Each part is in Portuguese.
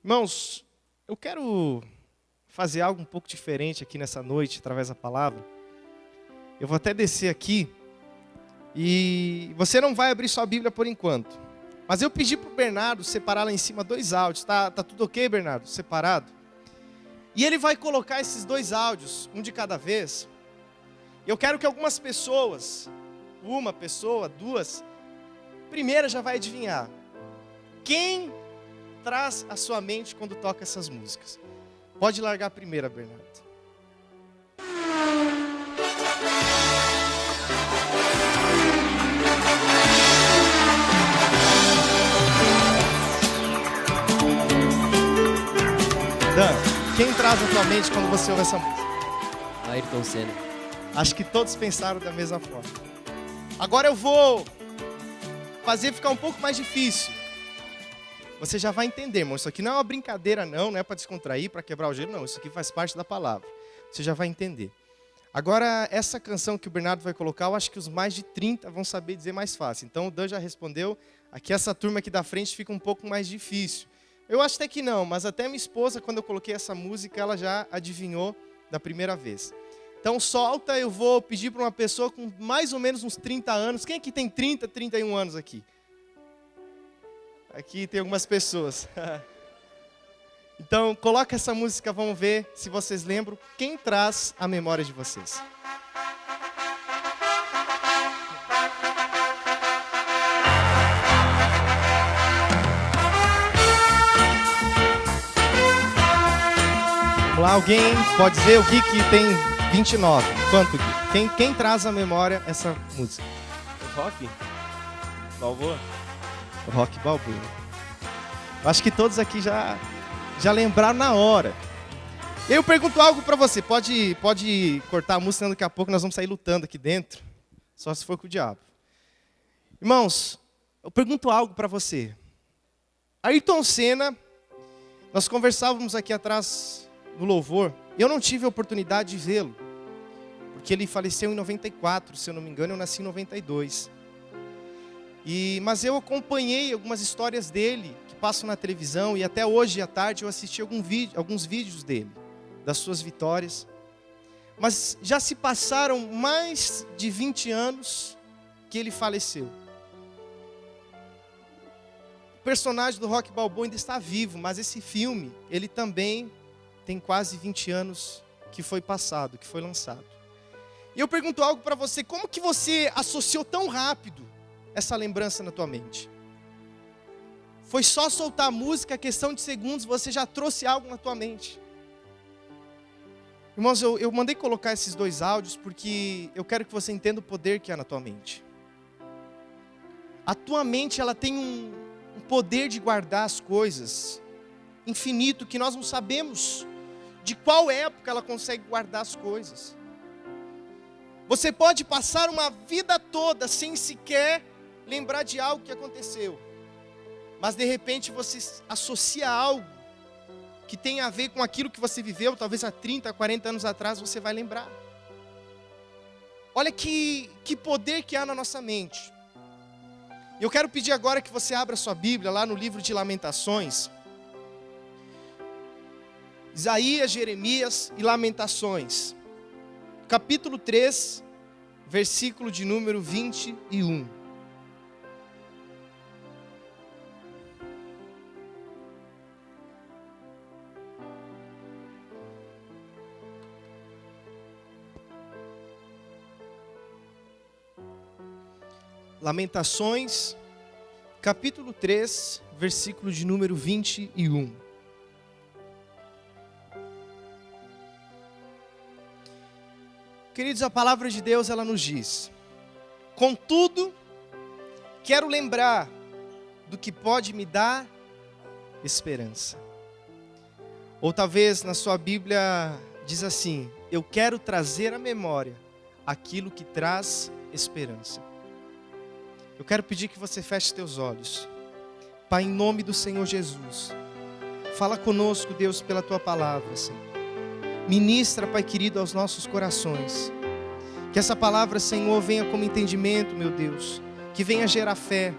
Irmãos, eu quero fazer algo um pouco diferente aqui nessa noite, através da palavra. Eu vou até descer aqui e você não vai abrir sua Bíblia por enquanto. Mas eu pedi para o Bernardo separar lá em cima dois áudios. Tá tudo ok, Bernardo? Separado? E ele vai colocar esses dois áudios, um de cada vez. Eu quero que algumas pessoas, uma pessoa, duas, primeira já vai adivinhar. Quem traz a sua mente quando toca essas músicas? Pode largar a primeira, Bernardo. Dan, quem traz a tua mente quando você ouve essa música? Ayrton Senna. Acho que todos pensaram da mesma forma. Agora eu vou fazer ficar um pouco mais difícil. Você já vai entender, irmão. Isso aqui não é uma brincadeira, não é para descontrair, para quebrar o gelo, não. Isso aqui faz parte da palavra. Você já vai entender. Agora, essa canção que o Bernardo vai colocar, eu acho que os mais de 30 vão saber dizer mais fácil. Então, o Dan já respondeu. Aqui, essa turma aqui da frente fica um pouco mais difícil. Eu acho até que não, mas até minha esposa, quando eu coloquei essa música, ela já adivinhou da primeira vez. Então, solta, eu vou pedir para uma pessoa com mais ou menos uns 30 anos. Quem aqui tem 30, 31 anos aqui? Aqui tem algumas pessoas. Então, coloca essa música, vamos ver se vocês lembram quem traz a memória de vocês. Vamos lá, alguém pode dizer? O Gui que tem 29. Quanto, Gui? Quem traz a memória essa música? Rock? Balboa? Rock Balboa. Eu acho que todos aqui já lembraram na hora. Eu pergunto algo pra você. Pode cortar a música, senão daqui a pouco nós vamos sair lutando aqui dentro. Só se for com o diabo. Irmãos, eu pergunto algo pra você. Ayrton Senna, nós conversávamos aqui atrás no louvor. Eu não tive a oportunidade de vê-lo. Porque ele faleceu em 94, se eu não me engano, eu nasci em 92. Mas eu acompanhei algumas histórias dele que passam na televisão e até hoje à tarde eu assisti alguns vídeos dele, das suas vitórias. Mas já se passaram mais de 20 anos que ele faleceu. O personagem do Rock Balboa ainda está vivo, mas esse filme, ele também tem quase 20 anos que foi passado, que foi lançado. E eu pergunto algo para você, como que você associou tão rápido essa lembrança na tua mente? Foi só soltar a música, questão de segundos, você já trouxe algo na tua mente. Irmãos, eu mandei colocar esses dois áudios porque eu quero que você entenda o poder que há na tua mente. A tua mente, ela tem um poder de guardar as coisas infinito, que nós não sabemos de qual época ela consegue guardar as coisas. Você pode passar uma vida toda sem sequer lembrar de algo que aconteceu. Mas de repente você associa algo que tem a ver com aquilo que você viveu, talvez há 30, 40 anos atrás, você vai lembrar. Olha que poder que há na nossa mente. Eu quero pedir agora que você abra sua Bíblia lá no livro de Lamentações. Isaías, Jeremias e Lamentações. Capítulo 3, versículo de número 21. Lamentações, capítulo 3, versículo de número 21. Queridos, a palavra de Deus, ela nos diz: contudo, quero lembrar do que pode me dar esperança. Ou talvez na sua Bíblia diz assim: eu quero trazer à memória aquilo que traz esperança. Eu quero pedir que você feche teus olhos. Pai, em nome do Senhor Jesus, fala conosco, Deus, pela tua palavra, Senhor. Ministra, Pai querido, aos nossos corações. Que essa palavra, Senhor, venha como entendimento, meu Deus. Que venha gerar fé.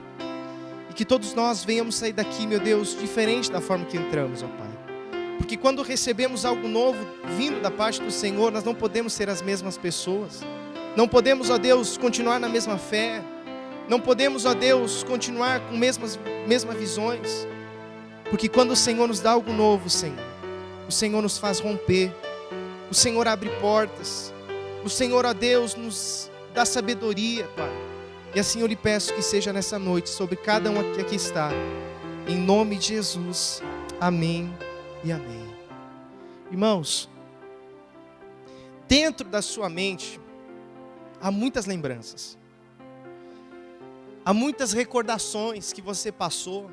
E que todos nós venhamos sair daqui, meu Deus, diferente da forma que entramos, ó Pai. Porque quando recebemos algo novo vindo da parte do Senhor, nós não podemos ser as mesmas pessoas. Não podemos, ó Deus, continuar na mesma fé. Não podemos, ó Deus, continuar com mesmas visões. Porque quando o Senhor nos dá algo novo, Senhor, o Senhor nos faz romper. O Senhor abre portas. O Senhor, ó Deus, nos dá sabedoria, Pai. E assim eu lhe peço que seja nessa noite sobre cada um que aqui está. Em nome de Jesus. Amém e amém. Irmãos, dentro da sua mente há muitas lembranças. Há muitas recordações que você passou.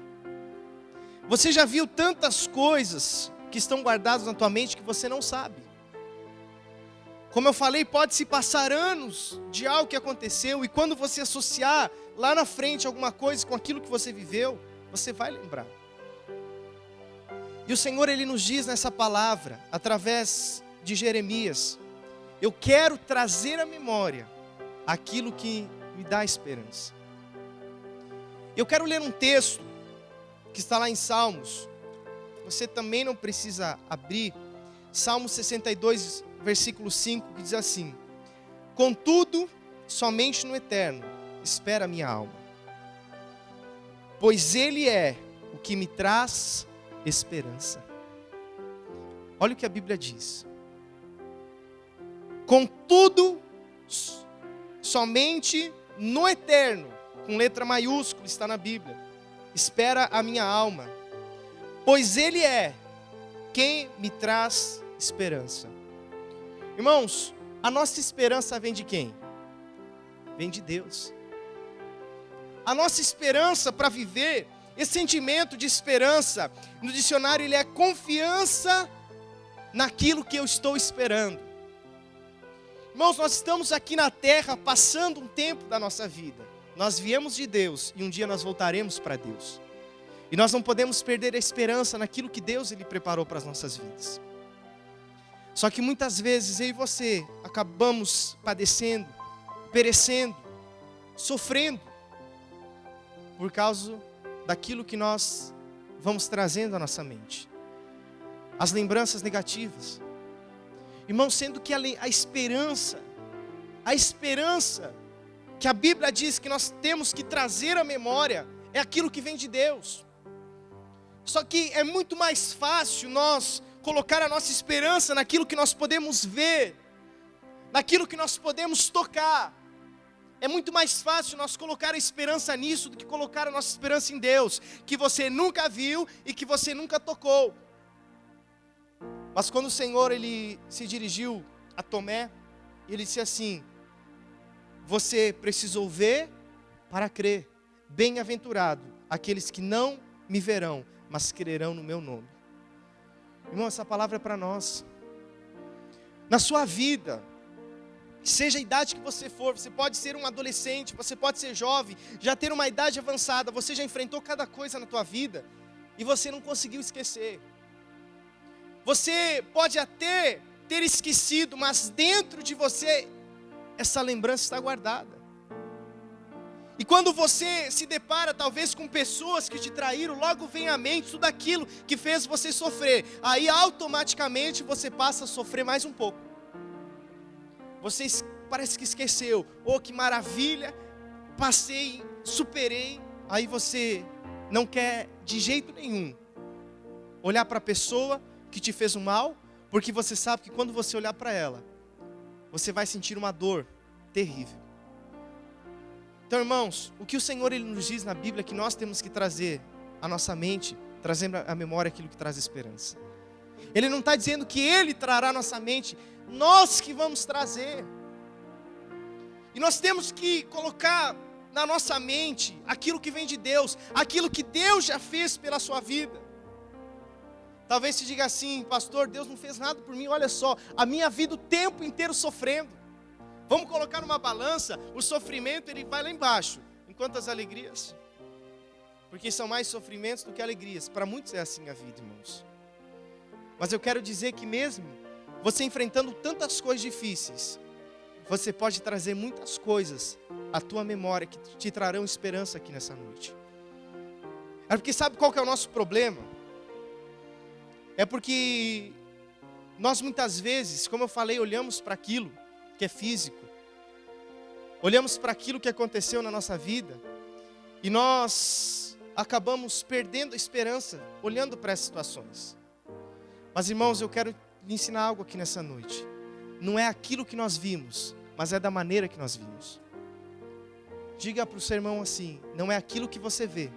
Você já viu tantas coisas que estão guardadas na tua mente que você não sabe. Como eu falei, pode se passar anos de algo que aconteceu, e quando você associar lá na frente alguma coisa com aquilo que você viveu, você vai lembrar. E o Senhor, Ele nos diz nessa palavra, através de Jeremias: eu quero trazer à memória aquilo que me dá esperança. Eu quero ler um texto que está lá em Salmos. Você também não precisa abrir. Salmo 62, versículo 5, que diz assim: contudo, somente no eterno espera a minha alma, pois Ele é o que me traz esperança. Olha o que a Bíblia diz. Contudo, somente no eterno, com letra maiúscula, está na Bíblia, espera a minha alma, pois Ele é quem me traz esperança. Irmãos, a nossa esperança vem de quem? Vem de Deus. A nossa esperança para viver, esse sentimento de esperança, no dicionário ele é confiança naquilo que eu estou esperando. Irmãos, nós estamos aqui na terra passando um tempo da nossa vida. Nós viemos de Deus e um dia nós voltaremos para Deus. E nós não podemos perder a esperança naquilo que Deus Ele preparou para as nossas vidas. Só que muitas vezes eu e você acabamos padecendo, perecendo, sofrendo, por causa daquilo que nós vamos trazendo à nossa mente. As lembranças negativas. Irmão, sendo que a esperança que a Bíblia diz que nós temos que trazer à memória é aquilo que vem de Deus. Só que é muito mais fácil nós colocar a nossa esperança naquilo que nós podemos ver, naquilo que nós podemos tocar. É muito mais fácil nós colocar a esperança nisso do que colocar a nossa esperança em Deus, que você nunca viu e que você nunca tocou. Mas quando o Senhor Ele se dirigiu a Tomé, Ele disse assim: você precisou ver para crer. Bem-aventurado aqueles que não me verão, mas crerão no meu nome. Irmão, essa palavra é para nós. Na sua vida, seja a idade que você for, você pode ser um adolescente, você pode ser jovem, já ter uma idade avançada, você já enfrentou cada coisa na tua vida e você não conseguiu esquecer. Você pode até ter esquecido, mas dentro de você essa lembrança está guardada. E quando você se depara talvez com pessoas que te traíram, logo vem à mente tudo aquilo que fez você sofrer. Aí automaticamente você passa a sofrer mais um pouco. Você parece que esqueceu. Oh, que maravilha, passei, superei. Aí você não quer de jeito nenhum olhar para a pessoa que te fez um mal, porque você sabe que quando você olhar para ela, você vai sentir uma dor terrível. Então, irmãos, o que o Senhor Ele nos diz na Bíblia é que nós temos que trazer à nossa mente, trazendo à memória aquilo que traz esperança. Ele não está dizendo que Ele trará à nossa mente, nós que vamos trazer. E nós temos que colocar na nossa mente aquilo que vem de Deus, aquilo que Deus já fez pela sua vida. Talvez se diga assim: pastor, Deus não fez nada por mim, olha só, a minha vida o tempo inteiro sofrendo. Vamos colocar numa balança, o sofrimento ele vai lá embaixo, enquanto as alegrias, porque são mais sofrimentos do que alegrias. Para muitos é assim a vida, irmãos. Mas eu quero dizer que mesmo você enfrentando tantas coisas difíceis, você pode trazer muitas coisas à tua memória que te trarão esperança aqui nessa noite. É porque sabe qual que é o nosso problema? É porque nós muitas vezes, como eu falei, olhamos para aquilo que é físico. Olhamos para aquilo que aconteceu na nossa vida. E nós acabamos perdendo a esperança, olhando para essas situações. Mas irmãos, eu quero lhe ensinar algo aqui nessa noite. Não é aquilo que nós vimos, mas é da maneira que nós vimos. Diga para o seu irmão assim: não é aquilo que você vê,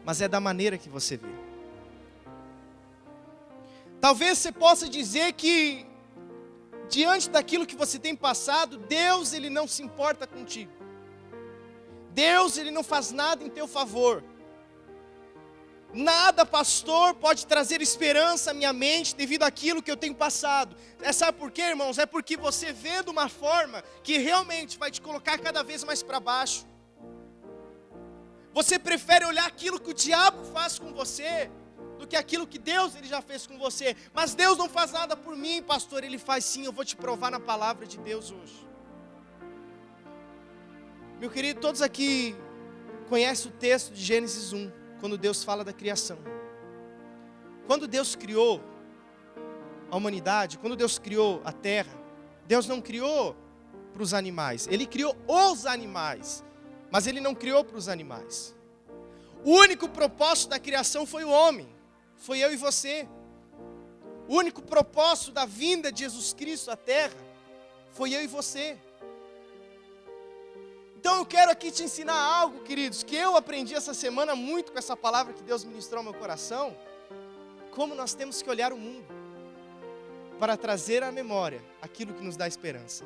mas é da maneira que você vê. Talvez você possa dizer que, diante daquilo que você tem passado, Deus, Ele não se importa contigo. Deus, Ele não faz nada em teu favor. Nada, pastor, pode trazer esperança à minha mente devido àquilo que eu tenho passado. Sabe por quê, irmãos? É porque você vê de uma forma que realmente vai te colocar cada vez mais para baixo. Você prefere olhar aquilo que o diabo faz com você do que aquilo que Deus Ele já fez com você. Mas Deus não faz nada por mim, pastor. Ele faz sim, eu vou te provar na palavra de Deus hoje. Meu querido, todos aqui conhecem o texto de Gênesis 1. Quando Deus fala da criação. Quando Deus criou a humanidade, quando Deus criou a terra, Deus não criou para os animais. Ele criou os animais, mas Ele não criou para os animais. O único propósito da criação foi o homem, foi eu e você. O único propósito da vinda de Jesus Cristo à terra foi eu e você. Então eu quero aqui te ensinar algo, queridos, que eu aprendi essa semana muito com essa palavra que Deus ministrou ao meu coração. Como nós temos que olhar o mundo para trazer à memória aquilo que nos dá esperança.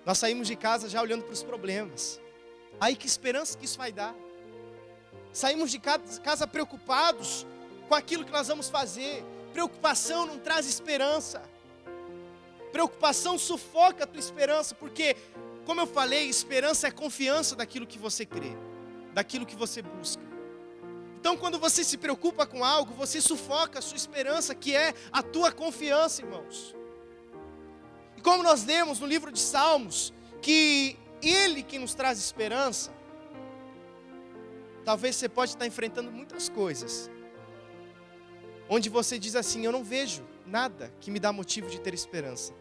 Nós saímos de casa já olhando para os problemas. Aí que esperança que isso vai dar? Saímos de casa preocupados com aquilo que nós vamos fazer. Preocupação não traz esperança. Preocupação sufoca a tua esperança, porque, como eu falei, esperança é confiança daquilo que você crê, daquilo que você busca. Então, quando você se preocupa com algo, você sufoca a sua esperança, que é a tua confiança, irmãos. E como nós lemos no livro de Salmos, que Ele que nos traz esperança, talvez você pode estar enfrentando muitas coisas, onde você diz assim: eu não vejo nada que me dá motivo de ter esperança.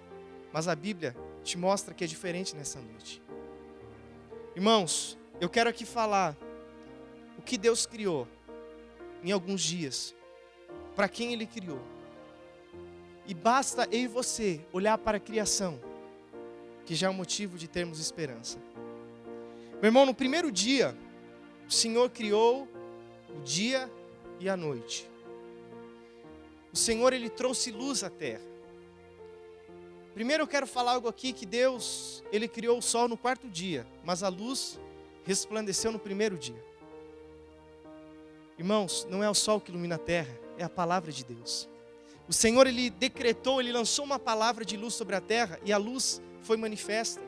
Mas a Bíblia te mostra que é diferente nessa noite. Irmãos, eu quero aqui falar o que Deus criou em alguns dias, para quem Ele criou. E basta eu e você olhar para a criação, que já é um motivo de termos esperança. Meu irmão, no primeiro dia, o Senhor criou o dia e a noite. O Senhor, Ele trouxe luz à terra. Primeiro eu quero falar algo aqui, que Deus, Ele criou o sol no quarto dia, mas a luz resplandeceu no primeiro dia. Irmãos, não é o sol que ilumina a terra, é a palavra de Deus. O Senhor, Ele decretou, Ele lançou uma palavra de luz sobre a terra e a luz foi manifesta.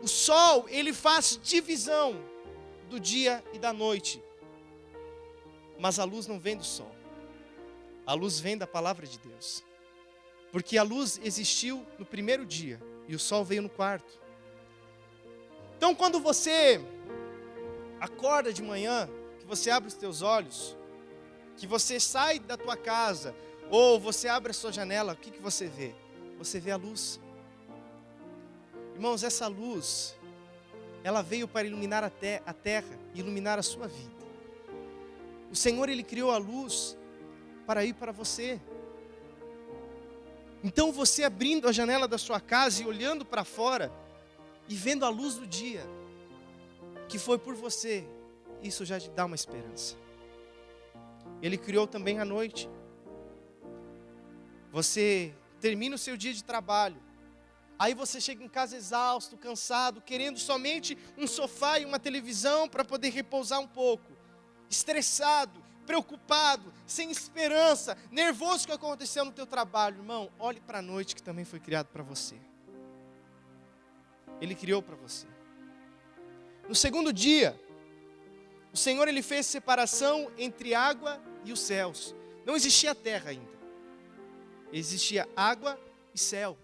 O sol, ele faz divisão do dia e da noite, mas a luz não vem do sol, a luz vem da palavra de Deus. Porque a luz existiu no primeiro dia e o sol veio no quarto. Então, quando você acorda de manhã, que você abre os teus olhos, que você sai da tua casa, ou você abre a sua janela, o que você vê? Você vê a luz. Irmãos, essa luz, ela veio para iluminar a terra, iluminar a sua vida. O Senhor, Ele criou a luz para ir para você. Então você abrindo a janela da sua casa e olhando para fora e vendo a luz do dia que foi por você, isso já te dá uma esperança. Ele criou também a noite. Você termina o seu dia de trabalho, aí você chega em casa exausto, cansado, querendo somente um sofá e uma televisão para poder repousar um pouco, estressado, preocupado, sem esperança, nervoso com o que aconteceu no teu trabalho. Irmão, olhe para a noite que também foi criado para você. Ele criou para você. No segundo dia, o Senhor, Ele fez separação entre água e os céus. Não existia terra ainda. Existia água e céu.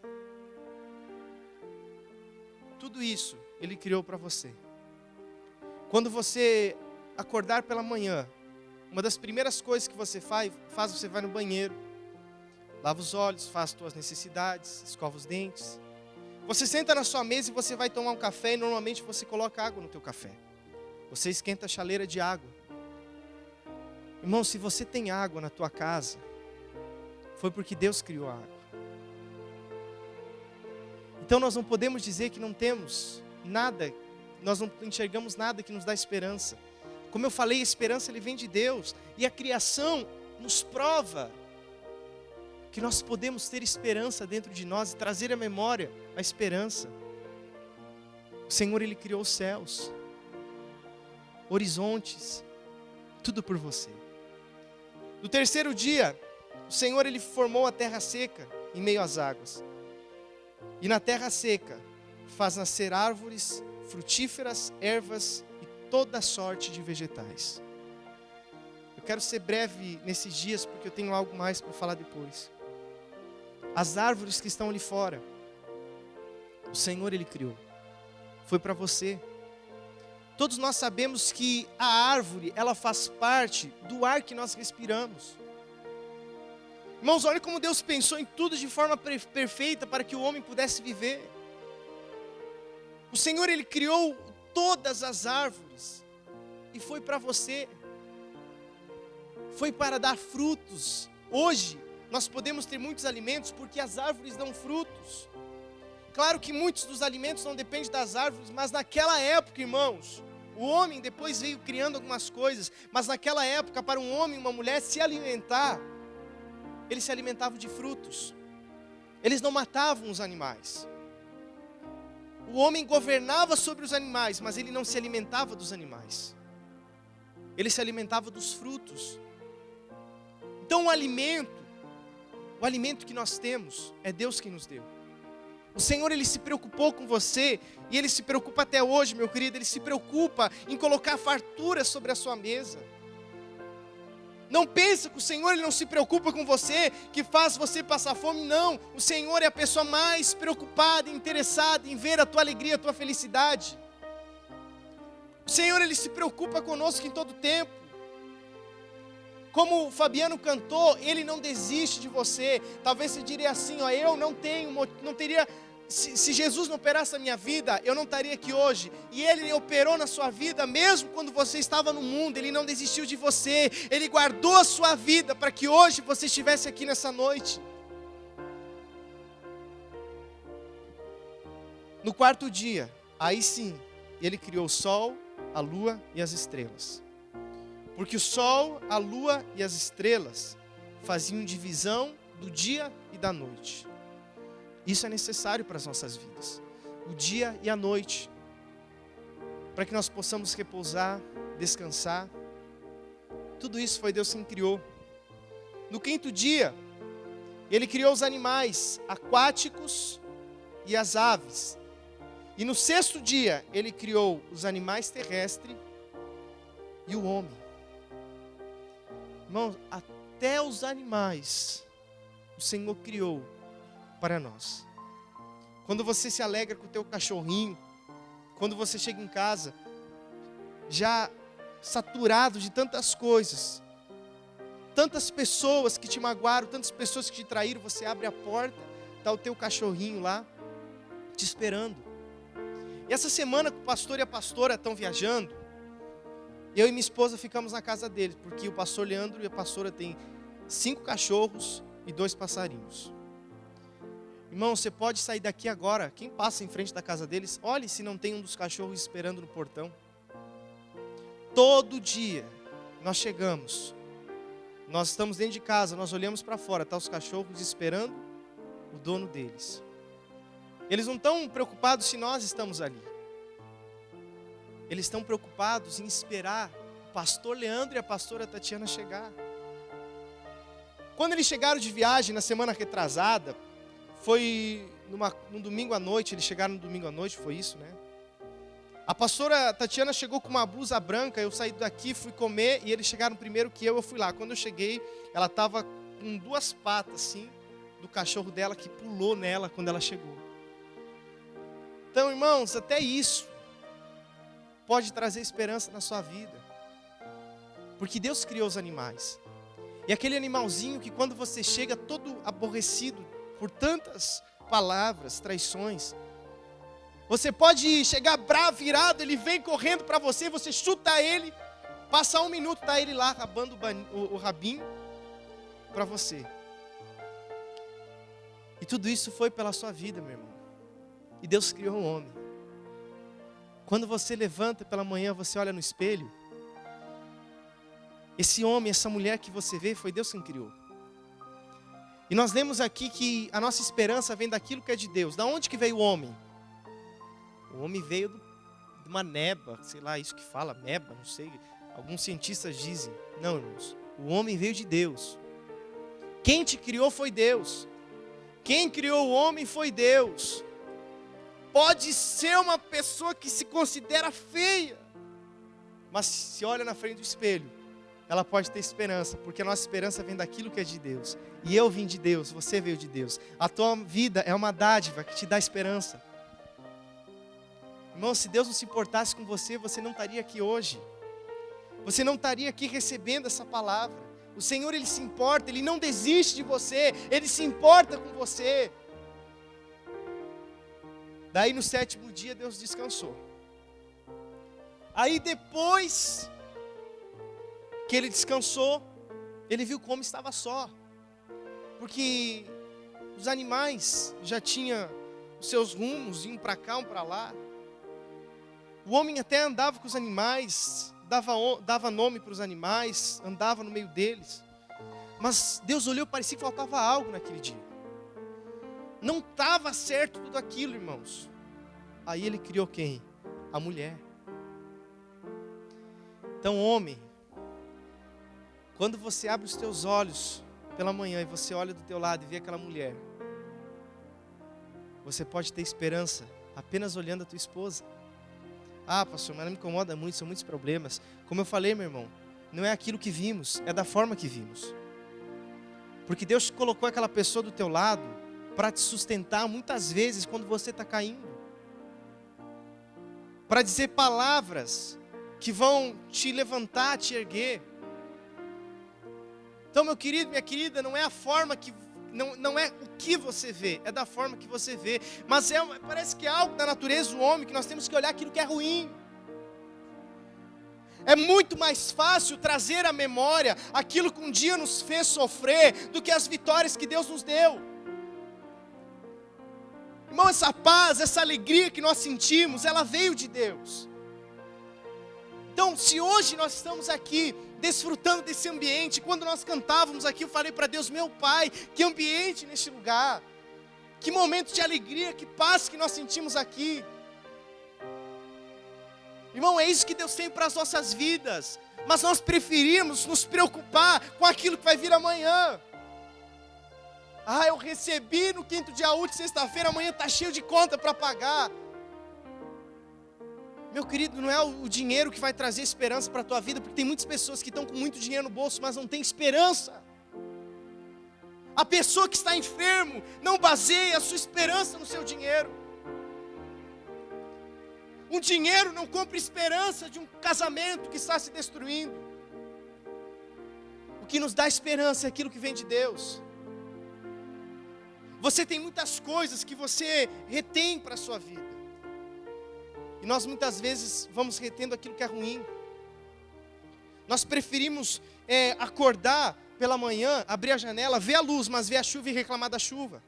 Tudo isso Ele criou para você. Quando você acordar pela manhã, uma das primeiras coisas que você faz, você vai no banheiro, lava os olhos, faz suas necessidades, escova os dentes. Você senta na sua mesa e você vai tomar um café e normalmente você coloca água no teu café. Você esquenta a chaleira de água. Irmão, se você tem água na tua casa, foi porque Deus criou a água. Então nós não podemos dizer que não temos nada, nós não enxergamos nada que nos dá esperança. Como eu falei, a esperança vem de Deus. E a criação nos prova que nós podemos ter esperança dentro de nós e trazer à memória a esperança. O Senhor, Ele criou os céus, horizontes, tudo por você. No terceiro dia, o Senhor, Ele formou a terra seca em meio às águas. E na terra seca faz nascer árvores frutíferas, ervas e toda sorte de vegetais. Eu quero ser breve nesses dias porque eu tenho algo mais para falar depois. As árvores que estão ali fora, o Senhor, Ele criou. Foi para você. Todos nós sabemos que a árvore, ela faz parte do ar que nós respiramos. Irmãos, olha como Deus pensou em tudo de forma perfeita para que o homem pudesse viver. O Senhor, Ele criou todas as árvores e foi para você. Foi para dar frutos. Hoje, nós podemos ter muitos alimentos porque as árvores dão frutos. Claro que muitos dos alimentos não dependem das árvores, mas naquela época, irmãos, o homem depois veio criando algumas coisas, mas naquela época, para um homem e uma mulher se alimentar, eles se alimentavam de frutos. Eles não matavam os animais. O homem governava sobre os animais, mas ele não se alimentava dos animais. Ele se alimentava dos frutos. Então o alimento que nós temos, é Deus quem nos deu. O Senhor, Ele se preocupou com você, e Ele se preocupa até hoje, meu querido. Ele se preocupa em colocar fartura sobre a sua mesa. Não pense que o Senhor, Ele não se preocupa com você, que faz você passar fome. Não, o Senhor é a pessoa mais preocupada, interessada em ver a tua alegria, a tua felicidade. O Senhor, Ele se preocupa conosco em todo tempo. Como o Fabiano cantou, Ele não desiste de você. Talvez você diria assim, ó, eu não teria, se Jesus não operasse a minha vida, eu não estaria aqui hoje. E Ele operou na sua vida, mesmo quando você estava no mundo. Ele não desistiu de você. Ele guardou a sua vida para que hoje você estivesse aqui nessa noite. No quarto dia, aí sim, Ele criou o sol, a lua e as estrelas. Porque o sol, a lua e as estrelas faziam divisão do dia e da noite. Isso é necessário para as nossas vidas. O dia e a noite. Para que nós possamos repousar, descansar. Tudo isso foi Deus quem criou. No quinto dia, Ele criou os animais aquáticos e as aves. E no sexto dia, Ele criou os animais terrestres e o homem. Irmãos, até os animais o Senhor criou para nós. Quando você se alegra com o teu cachorrinho, quando você chega em casa, já saturado de tantas coisas, tantas pessoas que te magoaram, tantas pessoas que te traíram, você abre a porta, está o teu cachorrinho lá, te esperando. E essa semana que o pastor e a pastora estão viajando, eu e minha esposa ficamos na casa deles, porque o pastor Leandro e a pastora têm 5 cachorros e 2 passarinhos. Irmão, você pode sair daqui agora, quem passa em frente da casa deles, olhe se não tem um dos cachorros esperando no portão. Todo dia nós chegamos, nós estamos dentro de casa, nós olhamos para fora, tá os cachorros esperando o dono deles. Eles não estão preocupados se nós estamos ali. Eles estão preocupados em esperar o pastor Leandro e a pastora Tatiana chegar. Quando eles chegaram de viagem na semana retrasada, foi num domingo à noite, eles chegaram no domingo à noite, foi isso, né? A pastora Tatiana chegou com uma blusa branca, eu saí daqui, fui comer, e eles chegaram primeiro que eu fui lá. Quando eu cheguei, ela estava com 2 patas assim, do cachorro dela, que pulou nela quando ela chegou. Então, irmãos, até isso, pode trazer esperança na sua vida. Porque Deus criou os animais. E aquele animalzinho que quando você chega todo aborrecido por tantas palavras, traições, você pode chegar bravo, virado, ele vem correndo para você, você chuta ele, passa 1 minuto, tá ele lá rabando o rabinho para você. E tudo isso foi pela sua vida, meu irmão. E Deus criou o homem. Quando você levanta pela manhã, você olha no espelho, esse homem, essa mulher que você vê, foi Deus quem criou. E nós lemos aqui que a nossa esperança vem daquilo que é de Deus. Da onde que veio o homem? O homem veio de uma neba, sei lá, isso que fala, meba, não sei. Alguns cientistas dizem. Não, irmãos, o homem veio de Deus. Quem te criou foi Deus. Quem criou o homem foi Deus. Pode ser uma pessoa que se considera feia, mas se olha na frente do espelho, ela pode ter esperança, porque a nossa esperança vem daquilo que é de Deus. E eu vim de Deus, você veio de Deus. A tua vida é uma dádiva que te dá esperança. Irmão, se Deus não se importasse com você, você não estaria aqui hoje. Você não estaria aqui recebendo essa palavra. O Senhor, Ele se importa, Ele não desiste de você, Ele se importa com você. Daí no 7º dia Deus descansou. Aí depois que Ele descansou, Ele viu como estava só. Porque os animais já tinham os seus rumos, iam para cá, um para lá. O homem até andava com os animais, dava nome para os animais, andava no meio deles. Mas Deus olhou e parecia que faltava algo naquele dia. Não estava certo tudo aquilo, irmãos. Aí Ele criou quem? A mulher. Então, homem, quando você abre os teus olhos pela manhã e você olha do teu lado e vê aquela mulher, você pode ter esperança apenas olhando a tua esposa. Ah, pastor, mas não me incomoda muito, são muitos problemas. Como eu falei, meu irmão, não é aquilo que vimos, é da forma que vimos. Porque Deus colocou aquela pessoa do teu lado para te sustentar muitas vezes quando você está caindo. Para dizer palavras que vão te levantar, te erguer. Então, meu querido, minha querida, não é a forma que... Não é o que você vê, é da forma que você vê. Mas parece que é algo da natureza do homem, que nós temos que olhar aquilo que é ruim. É muito mais fácil trazer à memória aquilo que um dia nos fez sofrer, do que as vitórias que Deus nos deu. Irmão, essa paz, essa alegria que nós sentimos, ela veio de Deus. Então, se hoje nós estamos aqui, desfrutando desse ambiente, quando nós cantávamos aqui, eu falei para Deus, meu Pai, que ambiente neste lugar, que momento de alegria, que paz que nós sentimos aqui. Irmão, é isso que Deus tem para as nossas vidas, mas nós preferimos nos preocupar com aquilo que vai vir amanhã. Ah, eu recebi no 5º dia útil, sexta-feira, amanhã está cheio de conta para pagar. Meu querido, não é o dinheiro que vai trazer esperança para a tua vida, porque tem muitas pessoas que estão com muito dinheiro no bolso, mas não tem esperança. A pessoa que está enfermo não baseia a sua esperança no seu dinheiro. Um dinheiro não compra esperança de um casamento que está se destruindo. O que nos dá esperança é aquilo que vem de Deus. Você tem muitas coisas que você retém para a sua vida. E nós muitas vezes vamos retendo aquilo que é ruim. Nós preferimos acordar pela manhã, abrir a janela, ver a luz, mas ver a chuva e reclamar da chuva.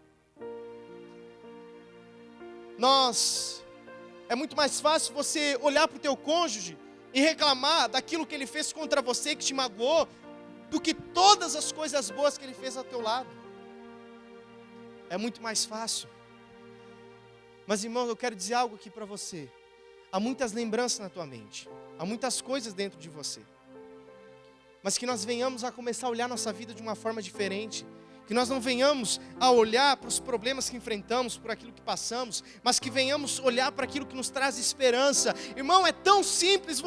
É muito mais fácil você olhar para o teu cônjuge e reclamar daquilo que ele fez contra você, que te magoou, do que todas as coisas boas que ele fez ao teu lado. É muito mais fácil. Mas, irmão, eu quero dizer algo aqui para você. Há muitas lembranças na tua mente. Há muitas coisas dentro de você. Mas que nós venhamos a começar a olhar nossa vida de uma forma diferente. Que nós não venhamos a olhar para os problemas que enfrentamos, por aquilo que passamos, mas que venhamos olhar para aquilo que nos traz esperança. Irmão, é tão simples.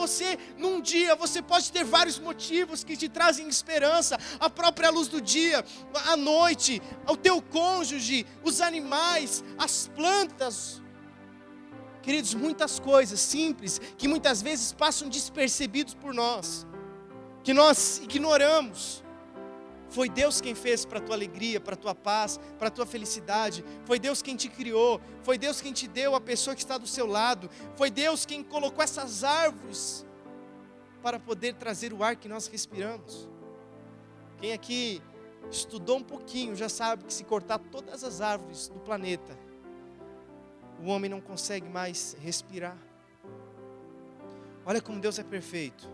Num dia, você pode ter vários motivos que te trazem esperança. A própria luz do dia, a noite, o teu cônjuge, os animais, as plantas. Queridos, muitas coisas simples que muitas vezes passam despercebidos por nós, que nós ignoramos. Foi Deus quem fez para a tua alegria, para a tua paz, para a tua felicidade. Foi Deus quem te criou. Foi Deus quem te deu a pessoa que está do seu lado. Foi Deus quem colocou essas árvores para poder trazer o ar que nós respiramos. Quem aqui estudou um pouquinho já sabe que se cortar todas as árvores do planeta, o homem não consegue mais respirar. Olha como Deus é perfeito.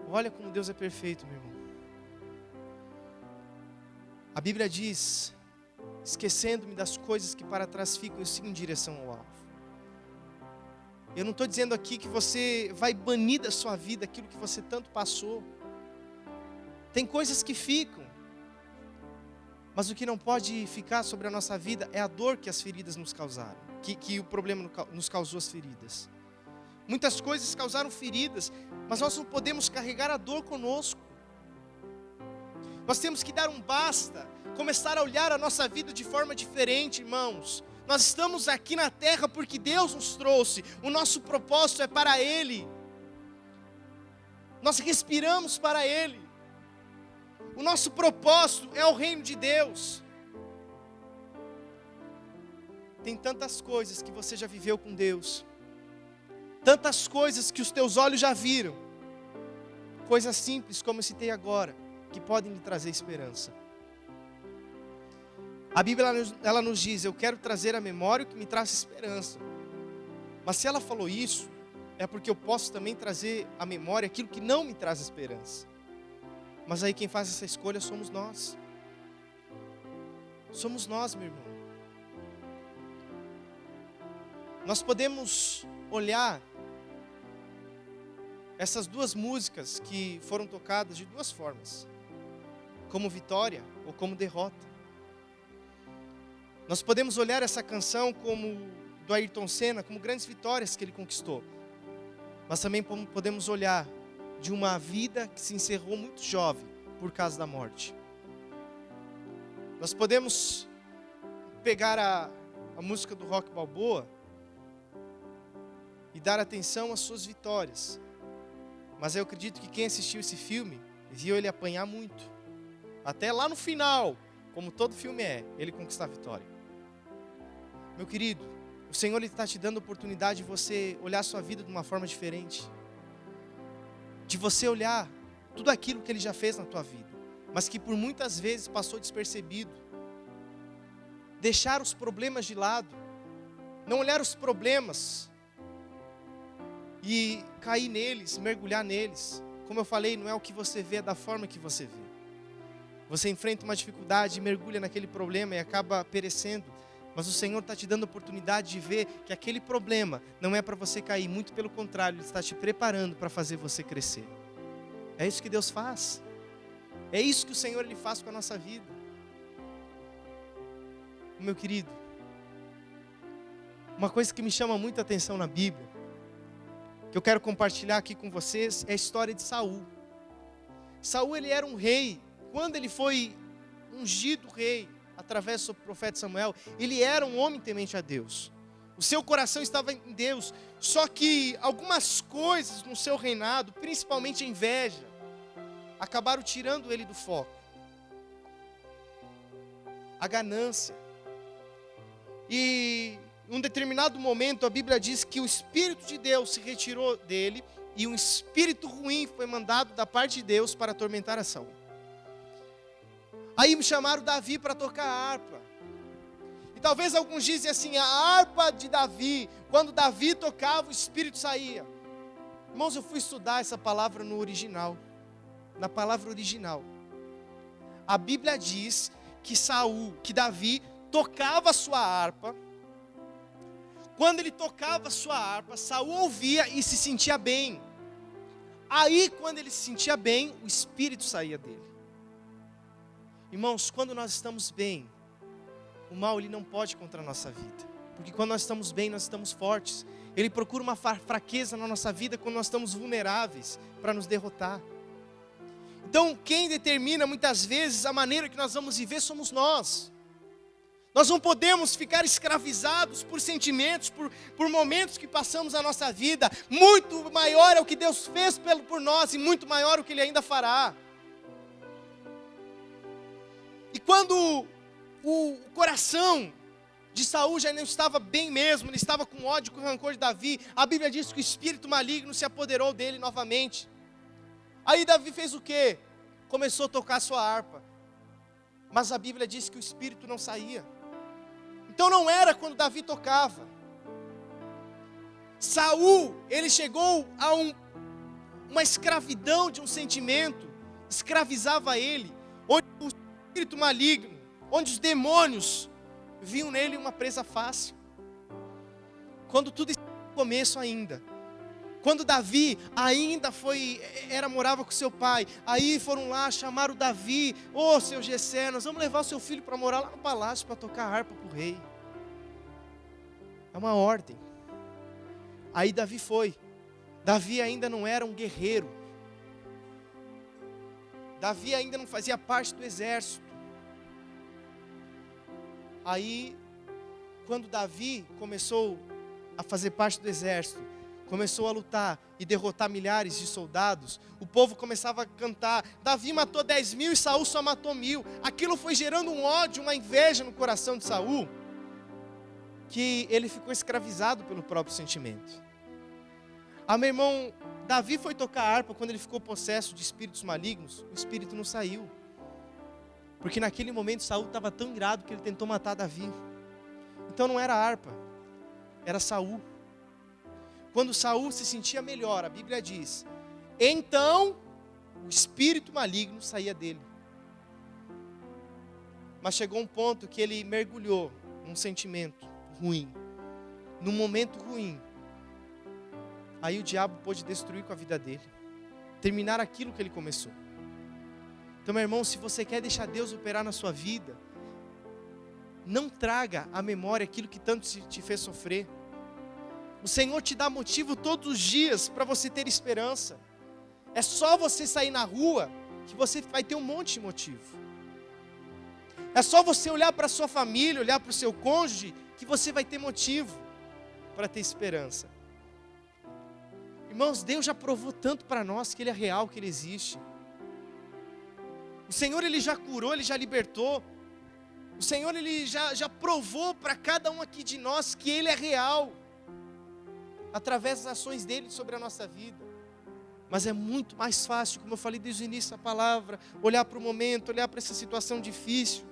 Olha como Deus é perfeito, meu irmão. A Bíblia diz: esquecendo-me das coisas que para trás ficam, eu sigo em direção ao alvo. Eu não estou dizendo aqui que você vai banir da sua vida aquilo que você tanto passou. Tem coisas que ficam, mas o que não pode ficar sobre a nossa vida é a dor que as feridas nos causaram, que o problema nos causou as feridas. Muitas coisas causaram feridas, mas nós não podemos carregar a dor conosco. Nós temos que dar um basta, começar a olhar a nossa vida de forma diferente, irmãos. Nós estamos aqui na terra porque Deus nos trouxe, o nosso propósito é para Ele. Nós respiramos para Ele. O nosso propósito é o reino de Deus. Tem tantas coisas que você já viveu com Deus, tantas coisas que os teus olhos já viram, coisas simples como eu citei agora, que podem lhe trazer esperança. A Bíblia ela nos diz: eu quero trazer à memória o que me traz esperança. Mas se ela falou isso, é porque eu posso também trazer à memória aquilo que não me traz esperança. Mas aí quem faz essa escolha somos nós. Somos nós, meu irmão. Nós podemos olhar essas duas músicas que foram tocadas de duas formas: como vitória ou como derrota. Nós podemos olhar essa canção como do Ayrton Senna, como grandes vitórias que ele conquistou. Mas também podemos olhar de uma vida que se encerrou muito jovem por causa da morte. Nós podemos pegar a música do Rock Balboa e dar atenção às suas vitórias. Mas eu acredito que quem assistiu esse filme viu ele apanhar muito. Até lá no final, como todo filme é, ele conquistar a vitória. Meu querido, o Senhor está te dando a oportunidade de você olhar a sua vida de uma forma diferente. De você olhar tudo aquilo que Ele já fez na tua vida, mas que por muitas vezes passou despercebido. Deixar os problemas de lado, não olhar os problemas e cair neles, mergulhar neles. Como eu falei, não é o que você vê, é da forma que você vê. Você enfrenta uma dificuldade, mergulha naquele problema e acaba perecendo. Mas o Senhor está te dando a oportunidade de ver que aquele problema não é para você cair, muito pelo contrário, Ele está te preparando para fazer você crescer. É isso que Deus faz. É isso que o Senhor Ele faz com a nossa vida. Meu querido, uma coisa que me chama muita atenção na Bíblia, que eu quero compartilhar aqui com vocês, é a história de Saul. Saul, ele era um rei. Quando ele foi ungido rei, através do profeta Samuel, ele era um homem temente a Deus. O seu coração estava em Deus. Só que algumas coisas no seu reinado, principalmente a inveja, acabaram tirando ele do foco. A ganância. E em um determinado momento a Bíblia diz que o Espírito de Deus se retirou dele e um espírito ruim foi mandado da parte de Deus para atormentar a Saul. Aí me chamaram Davi para tocar a harpa. E talvez alguns dizem assim: a harpa de Davi, quando Davi tocava, o Espírito saía. Irmãos, eu fui estudar essa palavra no original. Na palavra original. A Bíblia diz que Davi tocava a sua harpa. Quando ele tocava a sua harpa, Saul ouvia e se sentia bem. Aí, quando ele se sentia bem, o Espírito saía dele. Irmãos, quando nós estamos bem, o mal ele não pode contra a nossa vida. Porque quando nós estamos bem, nós estamos fortes. Ele procura uma fraqueza na nossa vida quando nós estamos vulneráveis para nos derrotar. Então, quem determina muitas vezes a maneira que nós vamos viver somos nós. Nós não podemos ficar escravizados por sentimentos, por momentos que passamos na nossa vida. Muito maior é o que Deus fez por nós e muito maior o que Ele ainda fará. E quando o coração de Saul já não estava bem mesmo, ele estava com ódio, com rancor de Davi, a Bíblia diz que o espírito maligno se apoderou dele novamente. Aí Davi fez o quê? Começou a tocar sua harpa. Mas a Bíblia diz que o espírito não saía. Então não era quando Davi tocava. Saul, ele chegou a uma escravidão de um sentimento, escravizava ele, onde o espírito maligno, onde os demônios viam nele uma presa fácil. Quando tudo estava no começo ainda. Quando Davi ainda morava com seu pai, aí foram lá, chamaram Davi, seu Jessé, nós vamos levar o seu filho para morar lá no palácio, para tocar harpa para o rei. É uma ordem. Aí Davi foi. Davi ainda não era um guerreiro. Davi ainda não fazia parte do exército. Aí, quando Davi começou a fazer parte do exército, começou a lutar e derrotar milhares de soldados, o povo começava a cantar, Davi matou 10.000 e Saul só matou 1.000. Aquilo foi gerando um ódio, uma inveja no coração de Saul, que ele ficou escravizado pelo próprio sentimento. Meu irmão, Davi foi tocar harpa quando ele ficou possesso de espíritos malignos, o espírito não saiu. Porque naquele momento Saul estava tão irado que ele tentou matar Davi. Então não era a harpa, era Saul. Quando Saul se sentia melhor, a Bíblia diz, então o espírito maligno saía dele. Mas chegou um ponto que ele mergulhou num sentimento ruim, num momento ruim. Aí o diabo pôde destruir com a vida dele, terminar aquilo que ele começou. Então, meu irmão, se você quer deixar Deus operar na sua vida, não traga à memória aquilo que tanto te fez sofrer. O Senhor te dá motivo todos os dias para você ter esperança. É só você sair na rua que você vai ter um monte de motivo. É só você olhar para a sua família, olhar para o seu cônjuge, que você vai ter motivo para ter esperança. Irmãos, Deus já provou tanto para nós que Ele é real, que Ele existe. O Senhor, Ele já curou, Ele já libertou. O Senhor, Ele já provou para cada um aqui de nós que Ele é real, através das ações dEle sobre a nossa vida. Mas é muito mais fácil, como eu falei desde o início da palavra, olhar para o momento, olhar para essa situação difícil.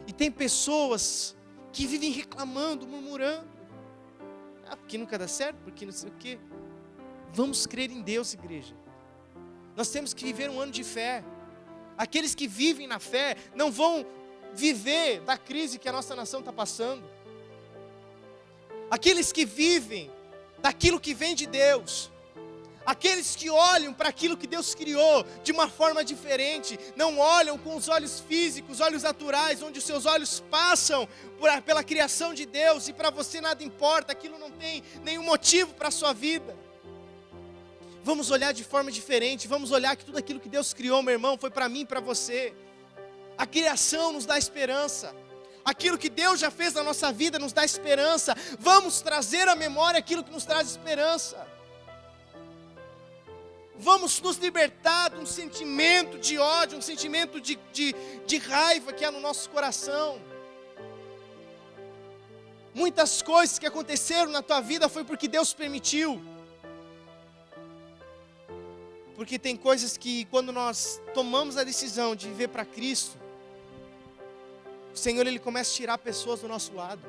E tem pessoas que vivem reclamando, murmurando. Porque nunca dá certo, porque não sei o quê. Vamos crer em Deus, igreja. Nós temos que viver um ano de fé. Aqueles que vivem na fé não vão viver da crise que a nossa nação está passando. Aqueles que vivem daquilo que vem de Deus, aqueles que olham para aquilo que Deus criou de uma forma diferente, não olham com os olhos físicos, olhos naturais, onde os seus olhos passam pela criação de Deus e para você nada importa, aquilo não tem nenhum motivo para a sua vida. Vamos olhar de forma diferente, vamos olhar que tudo aquilo que Deus criou, meu irmão, foi para mim e para você. A criação nos dá esperança. Aquilo que Deus já fez na nossa vida nos dá esperança. Vamos trazer à memória aquilo que nos traz esperança. Vamos nos libertar de um sentimento de ódio, um sentimento de raiva que há no nosso coração. Muitas coisas que aconteceram na tua vida foi porque Deus permitiu. Porque tem coisas que quando nós tomamos a decisão de viver para Cristo, o Senhor, Ele começa a tirar pessoas do nosso lado.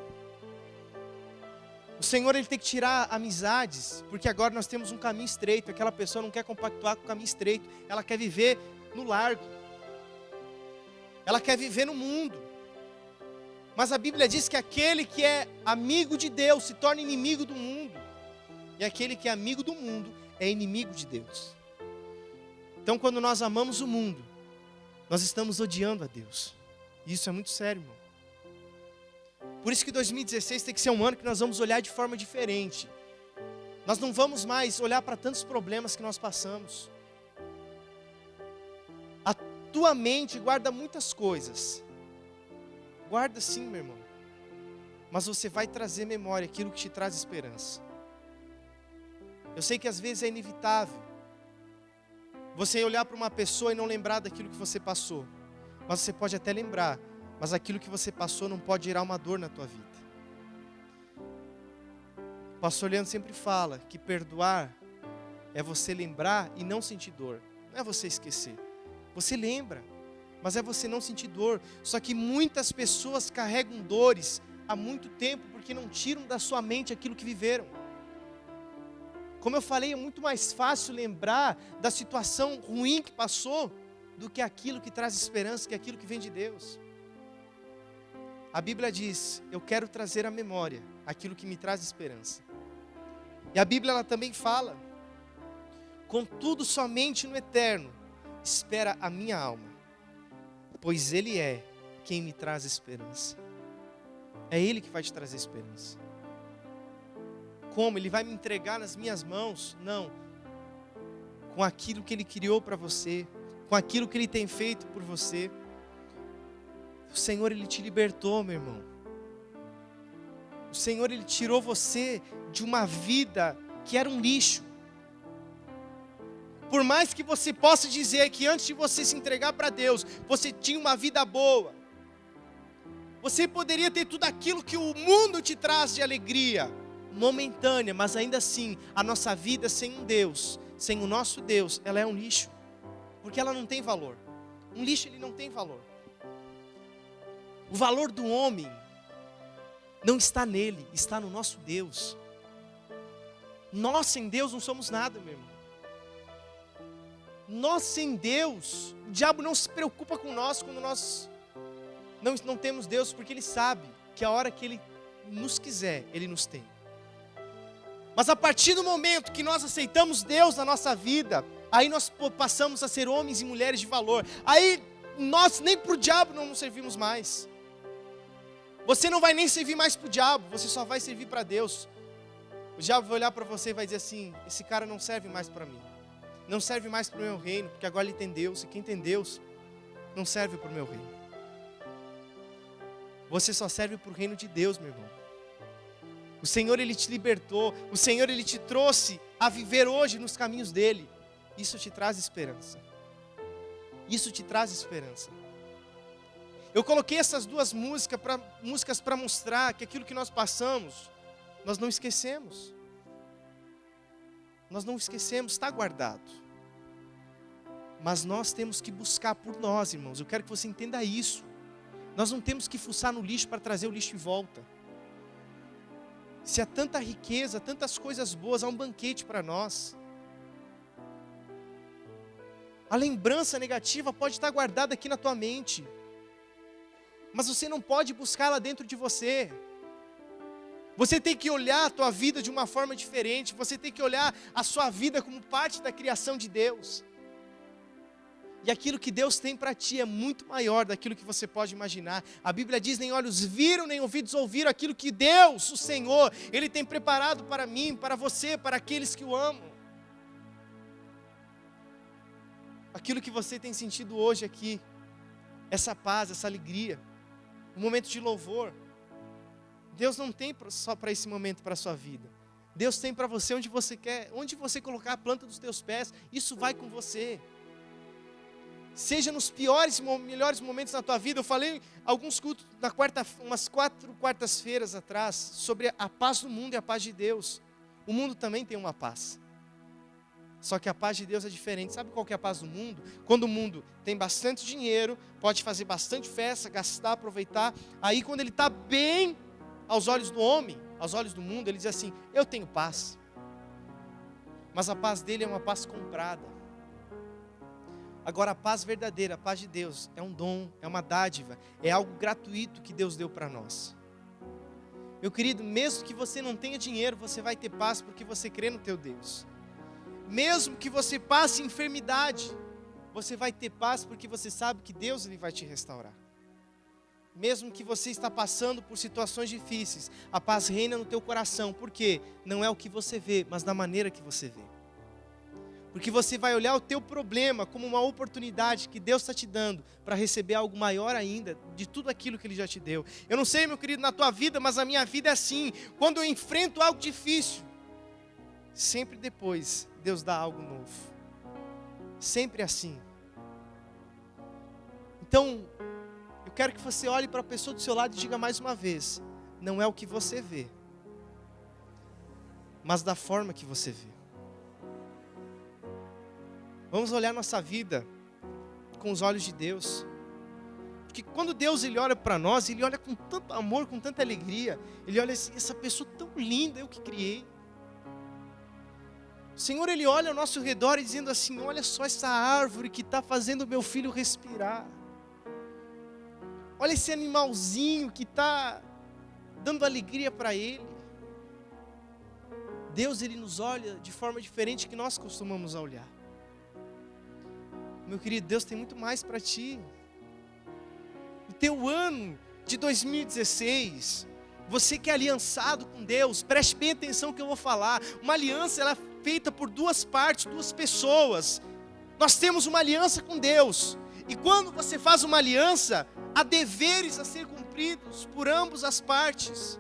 O Senhor, Ele tem que tirar amizades, porque agora nós temos um caminho estreito. Aquela pessoa não quer compactuar com o caminho estreito, ela quer viver no largo. Ela quer viver no mundo. Mas a Bíblia diz que aquele que é amigo de Deus se torna inimigo do mundo. E aquele que é amigo do mundo é inimigo de Deus. Então, quando nós amamos o mundo, nós estamos odiando a Deus. E isso é muito sério, irmão. Por isso que 2016 tem que ser um ano que nós vamos olhar de forma diferente. Nós não vamos mais olhar para tantos problemas que nós passamos. A tua mente guarda muitas coisas. Guarda sim, meu irmão. Mas você vai trazer memória aquilo que te traz esperança. Eu sei que às vezes é inevitável você olhar para uma pessoa e não lembrar daquilo que você passou. Mas você pode até lembrar, mas aquilo que você passou não pode gerar uma dor na tua vida. O pastor Leandro sempre fala que perdoar é você lembrar e não sentir dor. Não é você esquecer. Você lembra, mas é você não sentir dor. Só que muitas pessoas carregam dores há muito tempo porque não tiram da sua mente aquilo que viveram. Como eu falei, é muito mais fácil lembrar da situação ruim que passou do que aquilo que traz esperança, que aquilo que vem de Deus. A Bíblia diz: eu quero trazer à memória aquilo que me traz esperança. E a Bíblia ela também fala: contudo somente no eterno espera a minha alma, pois Ele é quem me traz esperança. É Ele que vai te trazer esperança. Como? Ele vai me entregar nas minhas mãos? Não. Com aquilo que Ele criou para você, com aquilo que Ele tem feito por você. O Senhor, Ele te libertou, meu irmão. O Senhor, Ele tirou você de uma vida que era um lixo. Por mais que você possa dizer que antes de você se entregar para Deus, você tinha uma vida boa. Você poderia ter tudo aquilo que o mundo te traz de alegria momentânea, mas ainda assim, a nossa vida sem um Deus, sem o nosso Deus, ela é um lixo, porque ela não tem valor. Um lixo, ele não tem valor. O valor do homem não está nele, está no nosso Deus. Nós sem Deus não somos nada, meu irmão. Nós sem Deus, o diabo não se preocupa com nós quando nós não temos Deus, porque Ele sabe que a hora que Ele nos quiser, Ele nos tem. Mas a partir do momento que nós aceitamos Deus na nossa vida, aí nós passamos a ser homens e mulheres de valor. Aí nós nem para o diabo não nos servimos mais. Você não vai nem servir mais para o diabo, você só vai servir para Deus. O diabo vai olhar para você e vai dizer assim: esse cara não serve mais para mim. Não serve mais para o meu reino, porque agora ele tem Deus. E quem tem Deus, não serve para o meu reino. Você só serve para o reino de Deus, meu irmão. O Senhor, Ele te libertou. O Senhor, Ele te trouxe a viver hoje nos caminhos dEle. Isso te traz esperança. Isso te traz esperança. Eu coloquei essas duas músicas para mostrar que aquilo que nós passamos, nós não esquecemos. Nós não esquecemos, está guardado. Mas nós temos que buscar por nós, irmãos. Eu quero que você entenda isso. Nós não temos que fuçar no lixo para trazer o lixo de volta. Se há tanta riqueza, tantas coisas boas, há um banquete para nós. A lembrança negativa pode estar guardada aqui na tua mente, mas você não pode buscá-la dentro de você. Você tem que olhar a tua vida de uma forma diferente. Você tem que olhar a sua vida como parte da criação de Deus. E aquilo que Deus tem para ti é muito maior daquilo que você pode imaginar. A Bíblia diz: nem olhos viram, nem ouvidos ouviram aquilo que Deus, o Senhor, Ele tem preparado para mim, para você, para aqueles que o amam. Aquilo que você tem sentido hoje aqui, essa paz, essa alegria, um momento de louvor, Deus não tem só para esse momento para a sua vida. Deus tem para você onde você quer, onde você colocar a planta dos teus pés, isso vai com você. Seja nos piores e melhores momentos na tua vida. Eu falei alguns cultos, umas 4 quartas-feiras atrás, sobre a paz do mundo e a paz de Deus. O mundo também tem uma paz. Só que a paz de Deus é diferente. Sabe qual que é a paz do mundo? Quando o mundo tem bastante dinheiro, pode fazer bastante festa, gastar, aproveitar. Aí quando ele está bem aos olhos do homem, aos olhos do mundo, ele diz assim: eu tenho paz. Mas a paz dele é uma paz comprada. Agora a paz verdadeira, a paz de Deus, é um dom, é uma dádiva, é algo gratuito que Deus deu para nós. Meu querido, mesmo que você não tenha dinheiro, você vai ter paz porque você crê no teu Deus. Mesmo que você passe enfermidade, você vai ter paz porque você sabe que Deus Ele vai te restaurar. Mesmo que você está passando por situações difíceis, a paz reina no teu coração, porque não é o que você vê, mas da maneira que você vê. Porque você vai olhar o teu problema como uma oportunidade que Deus está te dando para receber algo maior ainda de tudo aquilo que Ele já te deu. Eu não sei, meu querido, na tua vida, mas a minha vida é assim. Quando eu enfrento algo difícil, sempre depois Deus dá algo novo. Sempre assim. Então, eu quero que você olhe para a pessoa do seu lado e diga mais uma vez: não é o que você vê, mas da forma que você vê. Vamos olhar nossa vida com os olhos de Deus. Porque quando Deus ele olha para nós, Ele olha com tanto amor, com tanta alegria. Ele olha assim: essa pessoa tão linda, eu que criei. O Senhor Ele olha ao nosso redor e dizendo assim: olha só essa árvore que está fazendo o meu filho respirar. Olha esse animalzinho que está dando alegria para ele. Deus Ele nos olha de forma diferente que nós costumamos olhar. Meu querido, Deus tem muito mais para ti. O teu ano de 2016, você que é aliançado com Deus, preste bem atenção no que eu vou falar. Uma aliança, ela é feita por duas partes, duas pessoas. Nós temos uma aliança com Deus. E quando você faz uma aliança, há deveres a ser cumpridos por ambas as partes.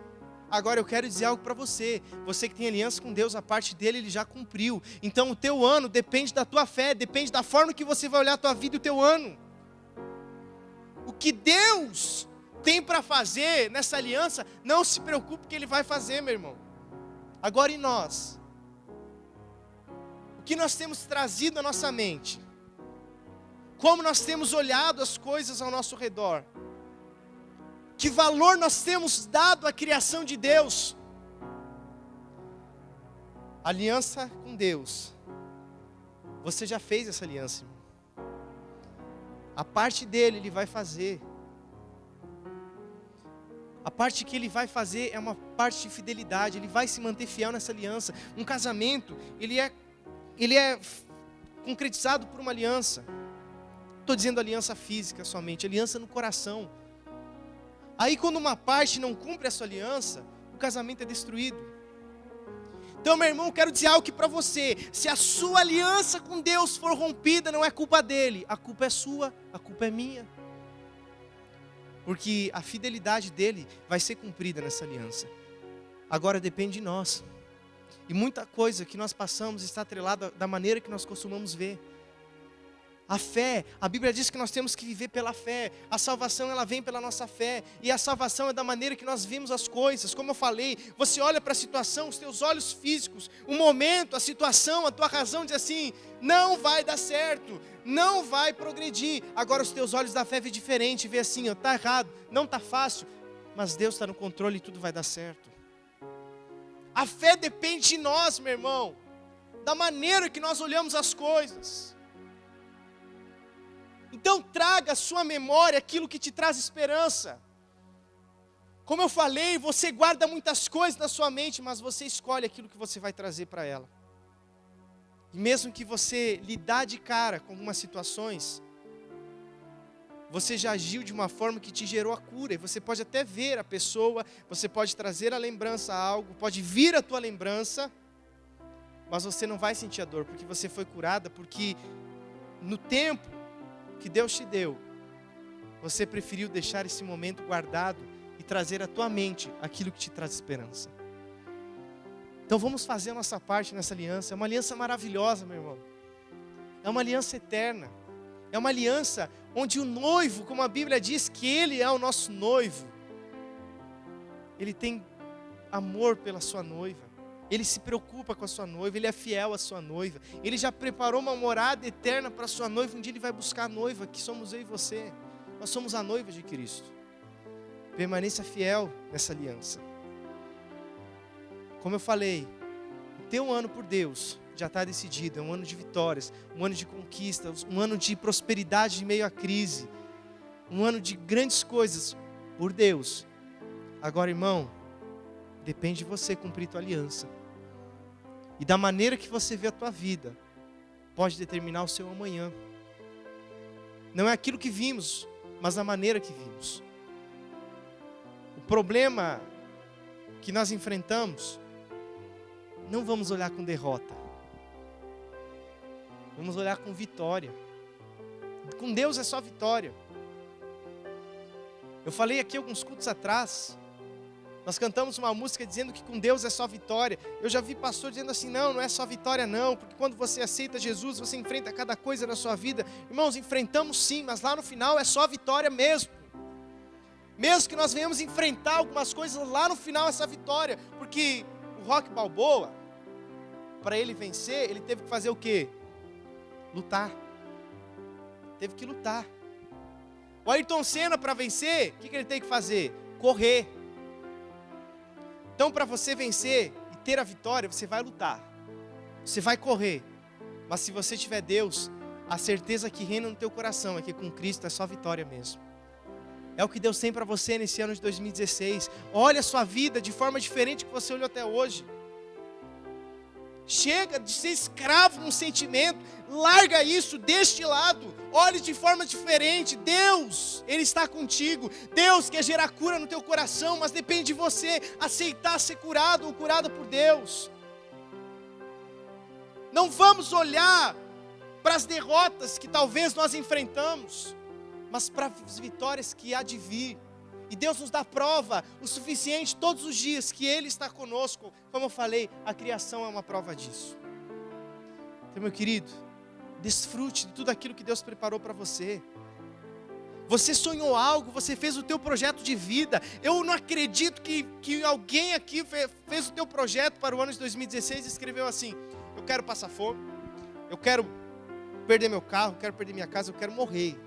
Agora eu quero dizer algo para você. Você que tem aliança com Deus, a parte dele Ele já cumpriu. Então o teu ano depende da tua fé, depende da forma que você vai olhar a tua vida e o teu ano. O que Deus tem para fazer nessa aliança, não se preocupe que Ele vai fazer, meu irmão. Agora e nós? O que nós temos trazido à nossa mente? Como nós temos olhado as coisas ao nosso redor? Que valor nós temos dado à criação de Deus? Aliança com Deus. Você já fez essa aliança, irmão. A parte dele, Ele vai fazer. A parte que Ele vai fazer é uma parte de fidelidade. Ele vai se manter fiel nessa aliança. Um casamento, ele é concretizado por uma aliança. Estou dizendo aliança física somente, aliança no coração. Aí quando uma parte não cumpre essa aliança, o casamento é destruído. Então, meu irmão, eu quero dizer algo aqui para você. Se a sua aliança com Deus for rompida, não é culpa dele. A culpa é sua, a culpa é minha. Porque a fidelidade dele vai ser cumprida nessa aliança. Agora depende de nós. E muita coisa que nós passamos está atrelada da maneira que nós costumamos ver. A fé, a Bíblia diz que nós temos que viver pela fé. A salvação ela vem pela nossa fé. E a salvação é da maneira que nós vemos as coisas. Como eu falei, você olha para a situação, os teus olhos físicos, o momento, a situação, a tua razão diz assim: não vai dar certo, não vai progredir. Agora os teus olhos da fé vê diferente, vê assim: está errado, não está fácil, mas Deus está no controle e tudo vai dar certo. A fé depende de nós, meu irmão, da maneira que nós olhamos as coisas. Então traga à sua memória aquilo que te traz esperança. Como eu falei, você guarda muitas coisas na sua mente, mas você escolhe aquilo que você vai trazer para ela. E mesmo que você lidar de cara com algumas situações, você já agiu de uma forma que te gerou a cura. E você pode até ver a pessoa, você pode trazer a lembrança a algo, pode vir a tua lembrança, mas você não vai sentir a dor, porque você foi curada, porque no tempo que Deus te deu, você preferiu deixar esse momento guardado e trazer à tua mente aquilo que te traz esperança. Então vamos fazer a nossa parte nessa aliança. É uma aliança maravilhosa, meu irmão. É uma aliança eterna. É uma aliança onde o noivo, como a Bíblia diz que Ele é o nosso noivo, Ele tem amor pela sua noiva. Ele se preocupa com a sua noiva, Ele é fiel à sua noiva. Ele já preparou uma morada eterna para a sua noiva. Um dia Ele vai buscar a noiva, que somos eu e você. Nós somos a noiva de Cristo. Permaneça fiel nessa aliança. Como eu falei, o teu ano por Deus já está decidido. É um ano de vitórias, um ano de conquistas, um ano de prosperidade em meio à crise, um ano de grandes coisas por Deus. Agora, irmão, depende de você cumprir tua aliança. E da maneira que você vê a tua vida, pode determinar o seu amanhã. Não é aquilo que vimos, mas a maneira que vimos. O problema que nós enfrentamos, não vamos olhar com derrota. Vamos olhar com vitória. Com Deus é só vitória. Eu falei aqui alguns cultos atrás, nós cantamos uma música dizendo que com Deus é só vitória. Eu já vi pastor dizendo assim, não é só vitória não, porque quando você aceita Jesus, você enfrenta cada coisa na sua vida. Irmãos, enfrentamos sim, mas lá no final é só vitória mesmo. Mesmo que nós venhamos enfrentar algumas coisas, lá no final é só vitória. Porque o Rocky Balboa, para ele vencer, ele teve que fazer o quê? Lutar. Teve que lutar. O Ayrton Senna, para vencer, o que ele tem que fazer? Correr. Então, para você vencer e ter a vitória, você vai lutar. Você vai correr. Mas se você tiver Deus, a certeza que reina no teu coração é que com Cristo é só vitória mesmo. É o que Deus tem para você nesse ano de 2016. Olha a sua vida de forma diferente que você olhou até hoje. Chega de ser escravo num sentimento. Larga isso, deixa de lado. Olhe de forma diferente. Deus, Ele está contigo. Deus quer gerar cura no teu coração, mas depende de você aceitar ser curado ou curada por Deus. Não vamos olhar para as derrotas que talvez nós enfrentamos, mas para as vitórias que há de vir. E Deus nos dá prova o suficiente todos os dias que Ele está conosco. Como eu falei, a criação é uma prova disso. Então, meu querido, desfrute de tudo aquilo que Deus preparou para você. Você sonhou algo, você fez o teu projeto de vida. Eu não acredito que alguém aqui fez o teu projeto para o ano de 2016 e escreveu assim: eu quero passar fome, eu quero perder meu carro, eu quero perder minha casa, eu quero morrer.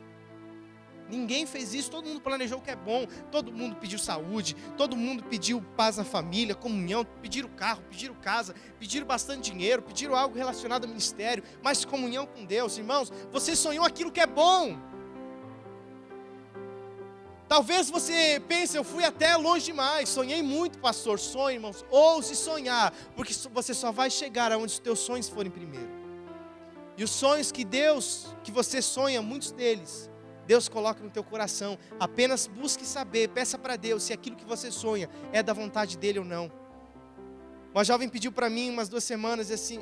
Ninguém fez isso, todo mundo planejou o que é bom, todo mundo pediu saúde, todo mundo pediu paz na família, comunhão, pediram carro, pediram casa, pediram bastante dinheiro, pediram algo relacionado ao ministério, mas comunhão com Deus. Irmãos, você sonhou aquilo que é bom. Talvez você pense, eu fui até longe demais, sonhei muito, pastor. Sonhe, irmãos, ouse sonhar, porque você só vai chegar aonde os teus sonhos forem primeiro. E os sonhos que você sonha, muitos deles, Deus coloca no teu coração. Apenas busque saber, peça para Deus se aquilo que você sonha é da vontade dEle ou não. Uma jovem pediu para mim umas 2 semanas, assim,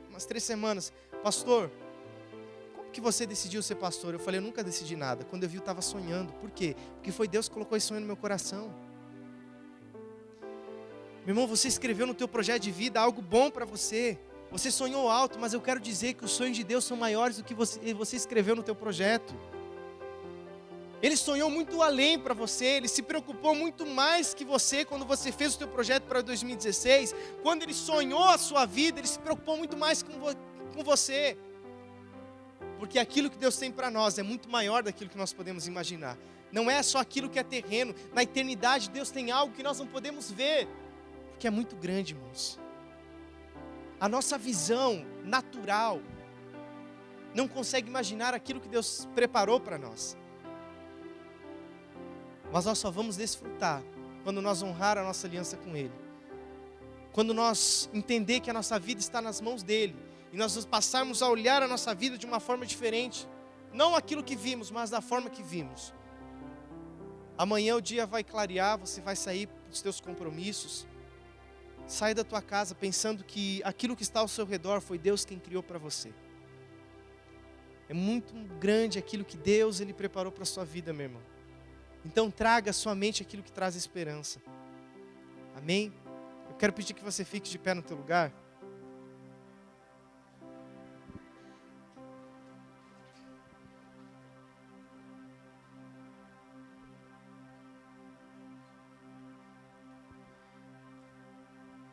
umas 3 semanas: pastor, como que você decidiu ser pastor? Eu falei, eu nunca decidi nada. Quando eu vi, eu estava sonhando. Por quê? Porque foi Deus que colocou esse sonho no meu coração. Meu irmão, você escreveu no teu projeto de vida algo bom para você. Você sonhou alto, mas eu quero dizer que os sonhos de Deus são maiores do que você escreveu no teu projeto. Ele sonhou muito além para você, Ele se preocupou muito mais que você quando você fez o teu projeto para 2016. Quando Ele sonhou a sua vida, Ele se preocupou muito mais com você. Porque aquilo que Deus tem para nós é muito maior daquilo que nós podemos imaginar. Não é só aquilo que é terreno. Na eternidade Deus tem algo que nós não podemos ver, porque é muito grande, irmãos. A nossa visão natural não consegue imaginar aquilo que Deus preparou para nós. Mas nós só vamos desfrutar quando nós honrar a nossa aliança com Ele. Quando nós entender que a nossa vida está nas mãos dEle. E nós passarmos a olhar a nossa vida de uma forma diferente. Não aquilo que vimos, mas da forma que vimos. Amanhã o dia vai clarear, você vai sair dos teus compromissos. Sai da tua casa pensando que aquilo que está ao seu redor foi Deus quem criou para você. É muito grande aquilo que Deus Ele preparou para a sua vida, meu irmão. Então traga à sua mente aquilo que traz esperança. Amém? Eu quero pedir que você fique de pé no teu lugar.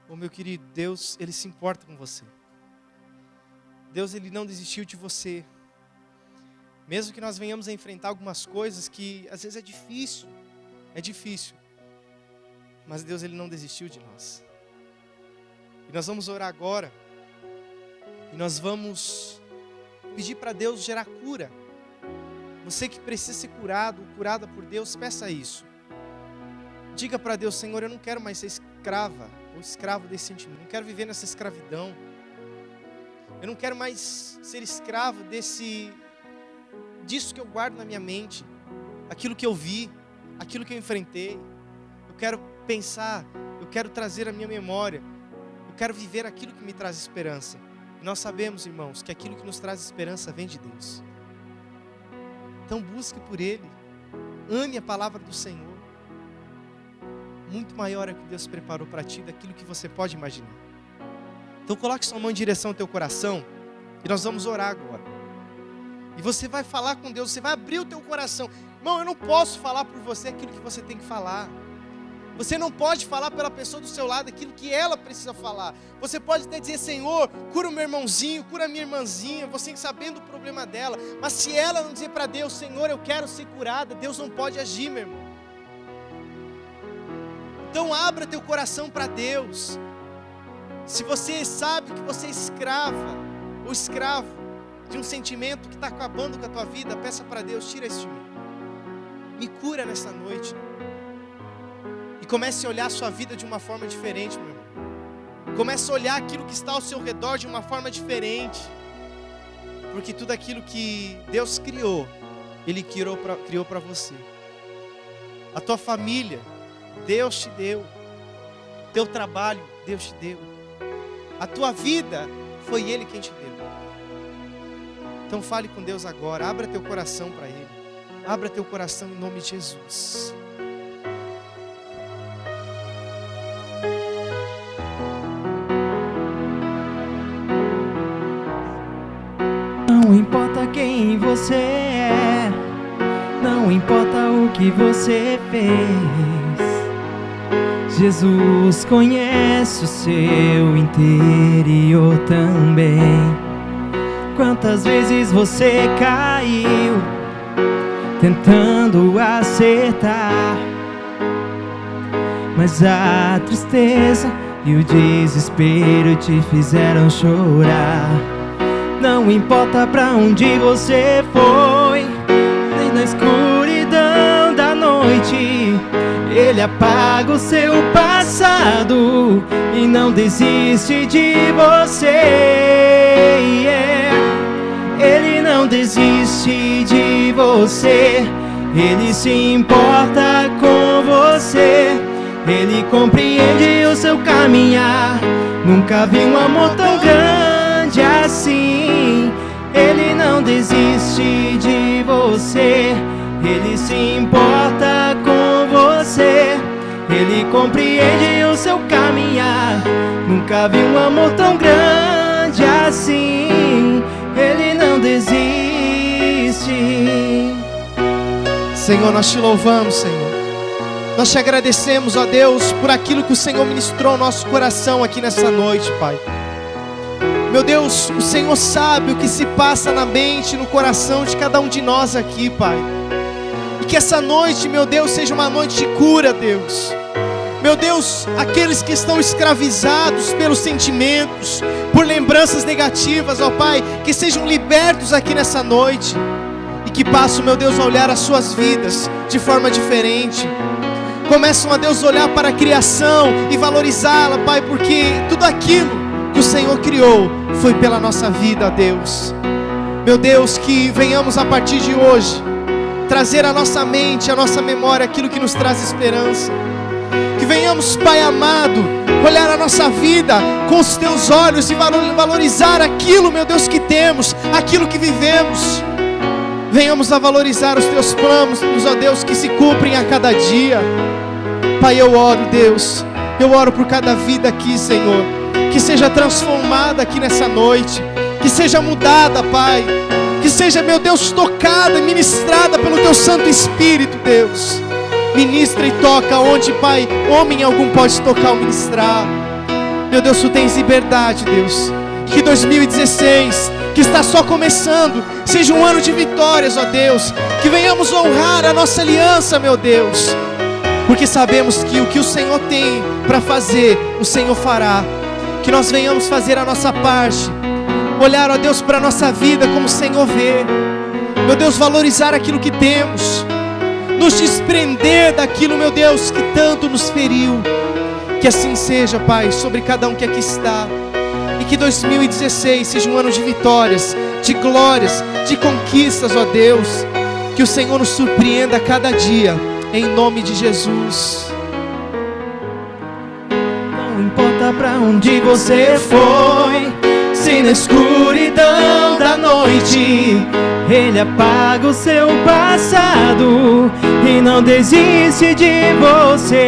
Oh, meu querido, Deus, Ele se importa com você. Deus, Ele não desistiu de você. Mesmo que nós venhamos a enfrentar algumas coisas que às vezes é difícil, mas Deus, Ele não desistiu de nós. E nós vamos orar agora, e nós vamos pedir para Deus gerar cura. Você que precisa ser curado, curada por Deus, peça isso. Diga para Deus: Senhor, eu não quero mais ser escrava ou escravo desse sentimento, não quero viver nessa escravidão. Eu não quero mais ser escravo disso que eu guardo na minha mente, aquilo que eu vi, aquilo que eu enfrentei. Eu quero pensar, eu quero trazer a minha memória, eu quero viver aquilo que me traz esperança. E nós sabemos, irmãos, que aquilo que nos traz esperança vem de Deus. Então busque por Ele. Ame a palavra do Senhor. Muito maior é o que Deus preparou para ti daquilo que você pode imaginar. Então coloque sua mão em direção ao teu coração e nós vamos orar agora. E você vai falar com Deus, você vai abrir o teu coração. Irmão, eu não posso falar por você aquilo que você tem que falar. Você não pode falar pela pessoa do seu lado aquilo que ela precisa falar. Você pode até dizer, Senhor, cura o meu irmãozinho, cura a minha irmãzinha, você sabendo o problema dela. Mas se ela não dizer para Deus, Senhor, eu quero ser curada, Deus não pode agir, meu irmão. Então abra teu coração para Deus. Se você sabe que você é escrava ou escravo de um sentimento que está acabando com a tua vida, peça para Deus, tira isso de mim. Me cura nessa noite. E comece a olhar a sua vida de uma forma diferente, meu irmão. Comece a olhar aquilo que está ao seu redor de uma forma diferente. Porque tudo aquilo que Deus criou, Ele criou para você. A tua família, Deus te deu. Teu trabalho, Deus te deu. A tua vida, foi Ele quem te deu. Então fale com Deus agora. Abra teu coração para Ele. Abra teu coração em nome de Jesus. Não importa quem você é, não importa o que você fez, Jesus conhece o seu interior também. Quantas vezes você caiu tentando acertar, mas a tristeza e o desespero te fizeram chorar. Não importa pra onde você foi, nem na escuridão da noite, Ele apaga o seu passado e não desiste de você. Ele não desiste de você, Ele se importa com você, Ele compreende o seu caminhar. Nunca vi um amor tão grande assim. Ele não desiste de você, Ele se importa com você, Ele compreende o seu caminhar. Nunca vi um amor tão grande assim. Ele não desiste. Senhor, nós te louvamos, Senhor. Nós te agradecemos, ó Deus, por aquilo que o Senhor ministrou ao nosso coração aqui nessa noite, Pai. Meu Deus, o Senhor sabe o que se passa na mente, no coração de cada um de nós aqui, Pai. E que essa noite, meu Deus, seja uma noite de cura, Deus. Meu Deus, aqueles que estão escravizados pelos sentimentos, por lembranças negativas, ó Pai, que sejam libertos aqui nessa noite. E que passem, meu Deus, a olhar as suas vidas de forma diferente. Começam, ó Deus, a olhar para a criação e valorizá-la, Pai, porque tudo aquilo que o Senhor criou foi pela nossa vida, ó Deus. Meu Deus, que venhamos a partir de hoje trazer à nossa mente, à nossa memória aquilo que nos traz esperança. Que venhamos, Pai amado, olhar a nossa vida com os teus olhos e valorizar aquilo, meu Deus, que temos, aquilo que vivemos. Venhamos a valorizar os teus planos, ó Deus, que se cumprem a cada dia. Pai, eu oro, Deus, eu oro por cada vida aqui, Senhor, que seja transformada aqui nessa noite, que seja mudada, Pai, que seja, meu Deus, tocada e ministrada pelo teu Santo Espírito, Deus. Ministra e toca onde, Pai, homem algum pode tocar ou ministrar. Meu Deus, tu tens liberdade, Deus. Que 2016, que está só começando, seja um ano de vitórias, ó Deus. Que venhamos honrar a nossa aliança, meu Deus, porque sabemos que o que o Senhor tem para fazer, o Senhor fará. Que nós venhamos fazer a nossa parte, olhar, ó Deus, para a nossa vida como o Senhor vê. Meu Deus, valorizar aquilo que temos, nos desprender daquilo, meu Deus, que tanto nos feriu. Que assim seja, Pai, sobre cada um que aqui está. E que 2016 seja um ano de vitórias, de glórias, de conquistas, ó Deus. Que o Senhor nos surpreenda a cada dia, em nome de Jesus. Não importa pra onde você foi, Se na escuridão da noite Ele apaga o seu passado e não desiste de você.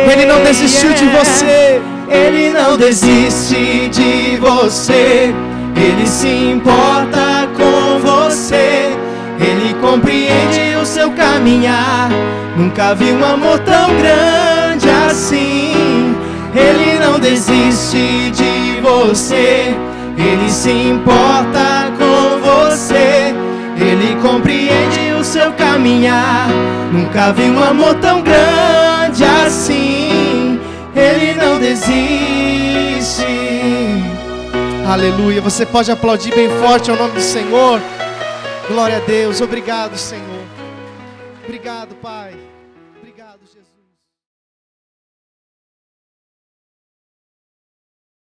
Ele não desistiu de você. Ele não desiste de você. Ele se importa com você. Ele compreende o seu caminhar. Nunca vi um amor tão grande assim. Ele não desiste de você. Ele se importa com você. Ele compreende o seu caminhar. Nunca vi um amor tão grande assim. Ele não desiste. Aleluia. Você pode aplaudir bem forte ao nome do Senhor. Glória a Deus. Obrigado, Senhor. Obrigado, Pai.